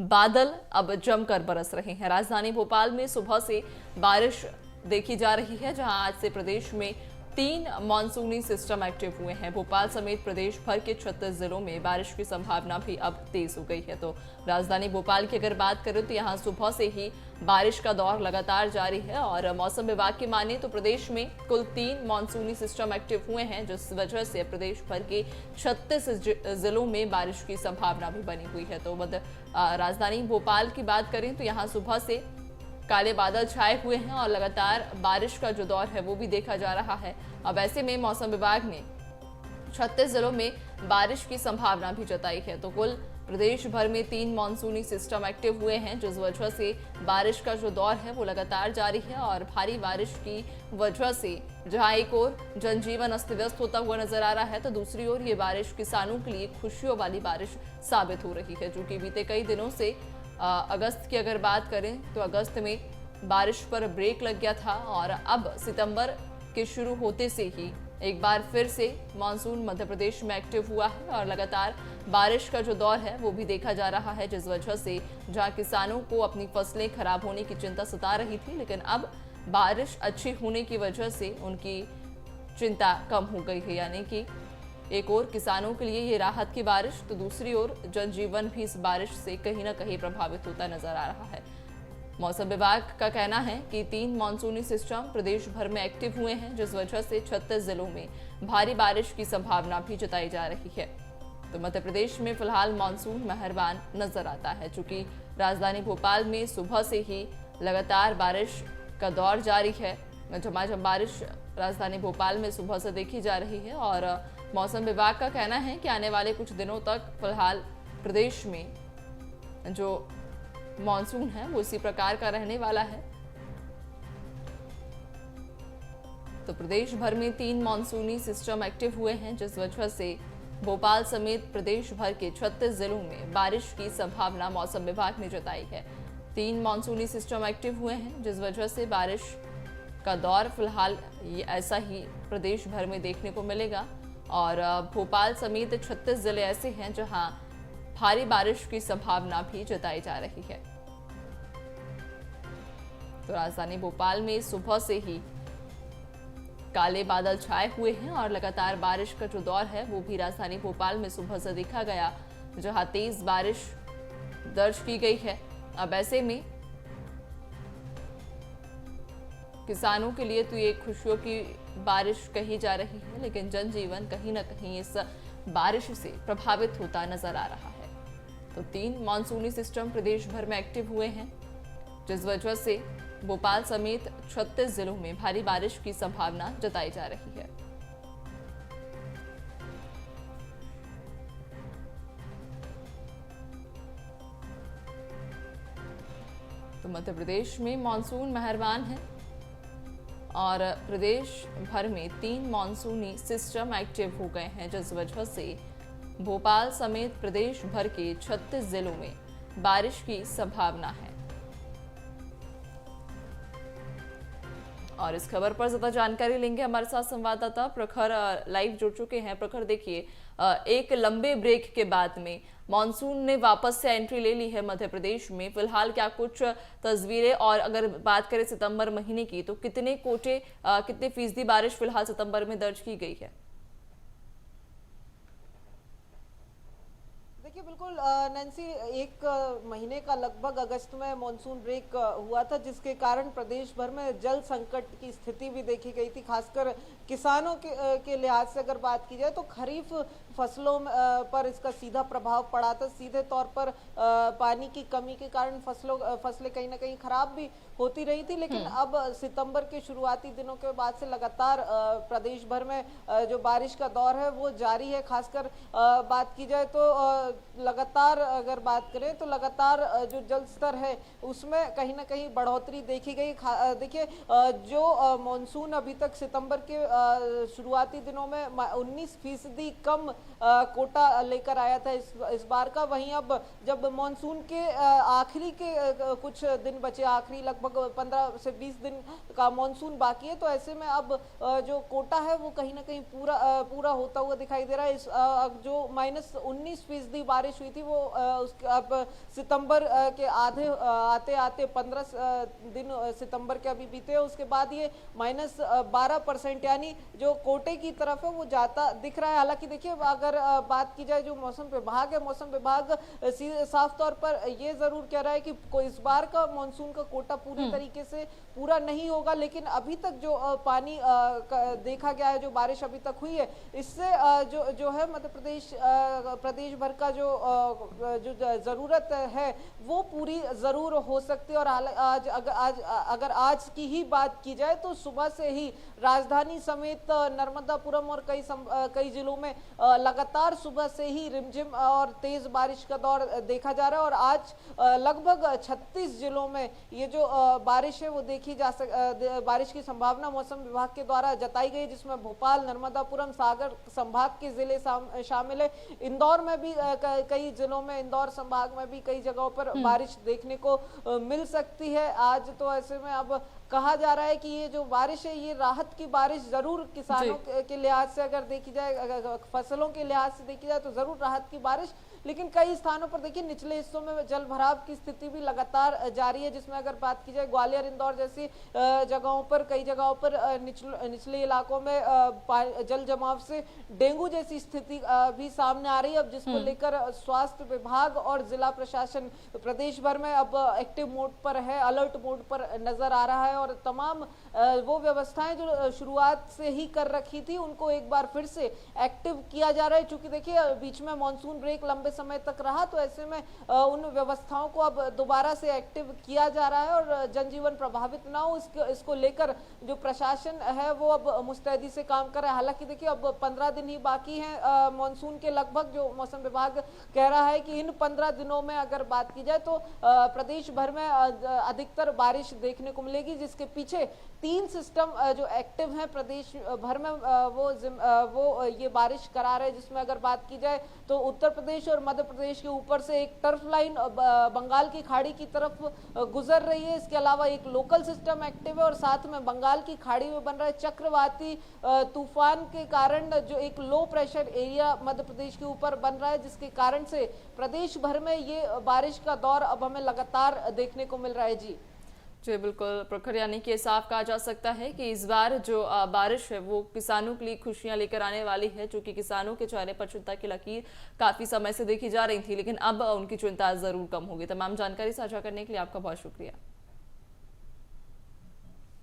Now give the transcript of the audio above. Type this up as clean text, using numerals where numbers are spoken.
बादल अब जमकर बरस रहे हैं। राजधानी भोपाल में सुबह से बारिश देखी जा रही है, जहां आज से प्रदेश में 3 मानसूनी सिस्टम एक्टिव हुए हैं। भोपाल समेत प्रदेश भर के 36 जिलों में बारिश की संभावना भी अब तेज हो गई है। तो राजधानी भोपाल की अगर बात करें तो यहां सुबह से ही बारिश का दौर लगातार जारी है और मौसम विभाग की माने तो प्रदेश में कुल 3 मानसूनी सिस्टम एक्टिव हुए हैं, जिस वजह से प्रदेश भर के 36 जिलों में बारिश की संभावना भी बनी हुई है। तो राजधानी भोपाल की बात करें तो यहाँ सुबह से काले बादल छाए हुए हैं और लगातार बारिश का जो दौर है वो भी देखा जा रहा है। अब ऐसे में मौसम विभाग ने 36 जिलों में बारिश की संभावना भी जताई है। तो कुल प्रदेश भर में 3 मानसूनी सिस्टम एक्टिव हुए हैं, जिस वजह से बारिश का जो दौर है वो लगातार जारी है और भारी बारिश की वजह से जहां एक ओर जनजीवन अस्त व्यस्त होता हुआ नजर आ रहा है, तो दूसरी ओर ये बारिश किसानों के लिए खुशियों वाली बारिश साबित हो रही है, जो कि बीते कई दिनों से अगस्त की अगर बात करें तो अगस्त में बारिश पर ब्रेक लग गया था और अब सितंबर के शुरू होते से ही एक बार फिर से मानसून मध्य प्रदेश में एक्टिव हुआ है और लगातार बारिश का जो दौर है वो भी देखा जा रहा है, जिस वजह से जहां किसानों को अपनी फसलें खराब होने की चिंता सता रही थी, लेकिन अब बारिश अच्छी होने की वजह से उनकी चिंता कम हो गई है। यानी कि एक और किसानों के लिए ये राहत की बारिश, तो दूसरी ओर जनजीवन भी इस बारिश से कहीं ना कहीं प्रभावित होता नजर आ रहा है। मौसम विभाग का कहना है कि 3 मानसूनी सिस्टम प्रदेश भर में एक्टिव हुए हैं, जिस वजह से 36 जिलों में भारी बारिश की संभावना भी जताई जा रही है। तो मध्य प्रदेश में फिलहाल मानसून मेहरबान नजर आता है, चूंकि राजधानी भोपाल में सुबह से ही लगातार बारिश का दौर जारी है। झमाझम बारिश राजधानी भोपाल में सुबह से देखी जा रही है और मौसम विभाग का कहना है कि आने वाले कुछ दिनों तक फिलहाल प्रदेश में जो मॉनसून है वो इसी प्रकार का रहने वाला है। तो प्रदेश भर में 3 मानसूनी सिस्टम एक्टिव हुए हैं, जिस वजह से भोपाल समेत प्रदेश भर के 36 जिलों में बारिश की संभावना मौसम विभाग ने जताई है। 3 मानसूनी सिस्टम एक्टिव हुए हैं, जिस वजह से बारिश का दौर फिलहाल ऐसा ही प्रदेश भर में देखने को मिलेगा और भोपाल समेत 36 जिले ऐसे हैं जहां भारी बारिश की संभावना भी जताई जा रही है। तो राजधानी भोपाल में सुबह से ही काले बादल छाए हुए हैं और लगातार बारिश का जो दौर है वो भी राजधानी भोपाल में सुबह से देखा गया, जहां तेज बारिश दर्ज की गई है। अब ऐसे में किसानों के लिए तो ये खुशियों की बारिश कही जा रही है, लेकिन जनजीवन कहीं ना कहीं इस बारिश से प्रभावित होता नजर आ रहा है। तो 3 मानसूनी सिस्टम प्रदेश भर में एक्टिव हुए हैं, जिस वजह से भोपाल समेत 36 जिलों में भारी बारिश की संभावना जताई जा रही है। तो मध्य प्रदेश में मानसून मेहरबान है और प्रदेश भर में 3 मानसूनी सिस्टम एक्टिव हो गए हैं, जिस वजह से भोपाल समेत प्रदेश भर के 36 जिलों में बारिश की संभावना है। और इस खबर पर ज्यादा जानकारी लेंगे, हमारे साथ संवाददाता प्रखर लाइव जुड़ चुके हैं। प्रखर, देखिए एक लंबे ब्रेक के बाद में मॉनसून ने वापस से एंट्री ले ली है मध्य प्रदेश में। फिलहाल क्या कुछ तस्वीरें, और अगर बात करें सितंबर महीने की तो कितने कोटे कितने फीसदी बारिश फिलहाल सितंबर में दर्ज की गई है? देखिए बिल्कुल नैन्सी, एक महीने का लगभग अगस्त में मॉनसून ब्रेक हुआ था, जिसके कारण प्रदेश भर में जल संकट की स्थिति भी देखी गई थी। खासकर किसानों के लिहाज से अगर बात की जाए तो खरीफ फसलों पर इसका सीधा प्रभाव पड़ा था। सीधे तौर पर पानी की कमी के कारण फसलें कहीं ना कहीं खराब भी होती रही थी, लेकिन अब सितंबर के शुरुआती दिनों के बाद से लगातार प्रदेश भर में जो बारिश का दौर है वो जारी है। खासकर बात की जाए तो लगातार अगर बात करें तो लगातार जो जल स्तर है उसमें कहीं ना कहीं बढ़ोतरी देखी गई। देखिए जो मॉनसून अभी तक सितंबर के शुरुआती दिनों में 19% कम कोटा लेकर आया था इस बार का। वहीं अब जब मानसून के आखिरी के कुछ दिन बचे, आखिरी लगभग 15 से 20 दिन का मानसून बाकी है, तो ऐसे में अब जो कोटा है वो कहीं ना कहीं पूरा होता हुआ दिखाई दे रहा है। जो -19% बारिश हुई थी वो अब सितंबर के आते आते 15 दिन सितंबर के अभी बीते, उसके बाद ये -12% यानी जो कोटे की तरफ है वो जाता दिख रहा है। हालांकि देखिए, अगर बात की जाए जो मौसम विभाग है, मौसम विभाग साफ तौर पर ये जरूर कह रहा है कि कोई इस बार का मानसून का कोटा पूरी तरीके से पूरा नहीं होगा, लेकिन अभी तक जो पानी देखा गया है, जो बारिश अभी तक हुई है, इससे जो है मध्य प्रदेश भर का जो जरूरत है वो पूरी जरूर हो सकती है। और अगर आज की ही बात की जाए तो सुबह से ही राजधानी समेत नर्मदापुरम और कई जिलों में लगातार सुबह से ही रिमझिम और तेज बारिश का दौर देखा जा रहा है। और आज लगभग 36 जिलों में ये जो बारिश है वो बारिश की संभावना मौसम विभाग के द्वारा जताई गई, जिसमें भोपाल, नर्मदापुरम, सागर संभाग के जिले शामिल है। इंदौर में भी कई जिलों में, इंदौर संभाग में भी कई जगहों पर बारिश देखने को मिल सकती है आज। तो ऐसे में अब कहा जा रहा है कि ये जो बारिश है ये राहत की बारिश जरूर किसानों के लिहाज से अगर देखी जाए, फसलों के लिहाज से देखी जाए तो जरूर राहत की बारिश, लेकिन कई स्थानों पर देखिए निचले हिस्सों में जल भराव की स्थिति भी लगातार जारी है, जिसमें अगर बात की जाए ग्वालियर, इंदौर जैसी जगहों पर, कई जगहों पर निचले इलाकों में जल जमाव से डेंगू जैसी स्थिति भी सामने आ रही है। अब जिसको लेकर स्वास्थ्य विभाग और जिला प्रशासन प्रदेश भर में अब एक्टिव मोड पर है, अलर्ट मोड पर नजर आ रहा है, और तमाम वो व्यवस्थाएं जो शुरुआत से ही कर रखी थी उनको एक बार फिर से एक्टिव किया जा रहा है। चूंकि देखिए बीच में मानसून ब्रेक लंबे समय तक रहा, तो ऐसे में उन व्यवस्थाओं को अब दोबारा से एक्टिव किया जा रहा है और जनजीवन प्रभावित ना हो इसको लेकर जो प्रशासन है वो अब मुस्तैदी से काम कर रहा है। हालांकि देखिए अब 15 दिन ही बाकी हैं मानसून के लगभग, जो मौसम विभाग कह रहा है कि इन 15 दिनों में अगर बात की जाए तो प्रदेश भर में अधिकतर बारिश देखने को मिलेगी, जिसके पीछे 3 सिस्टम जो एक्टिव हैं प्रदेश भर में वो ये बारिश करा रहे हैं। जिसमें अगर बात की जाए तो उत्तर प्रदेश और मध्य प्रदेश के ऊपर से एक टर्फ लाइन बंगाल की खाड़ी की तरफ गुजर रही है। इसके अलावा एक लोकल सिस्टम एक्टिव है और साथ में बंगाल की खाड़ी में बन रहा है चक्रवाती तूफान के कारण जो एक low pressure area Madhya Pradesh के ऊपर बन रहा है, जिसके कारण से प्रदेश भर में ये बारिश का दौर अब हमें लगातार देखने को मिल रहा है। जी बिल्कुल प्रखर, यानी कि साफ कहा जा सकता है कि इस बार जो बारिश है वो किसानों के लिए खुशियां लेकर आने वाली है, जो कि किसानों के चेहरे पर चिंता की लकीर काफी समय से देखी जा रही थी, लेकिन अब उनकी चिंता जरूर कम होगी। तमाम जानकारी साझा करने के लिए आपका बहुत शुक्रिया।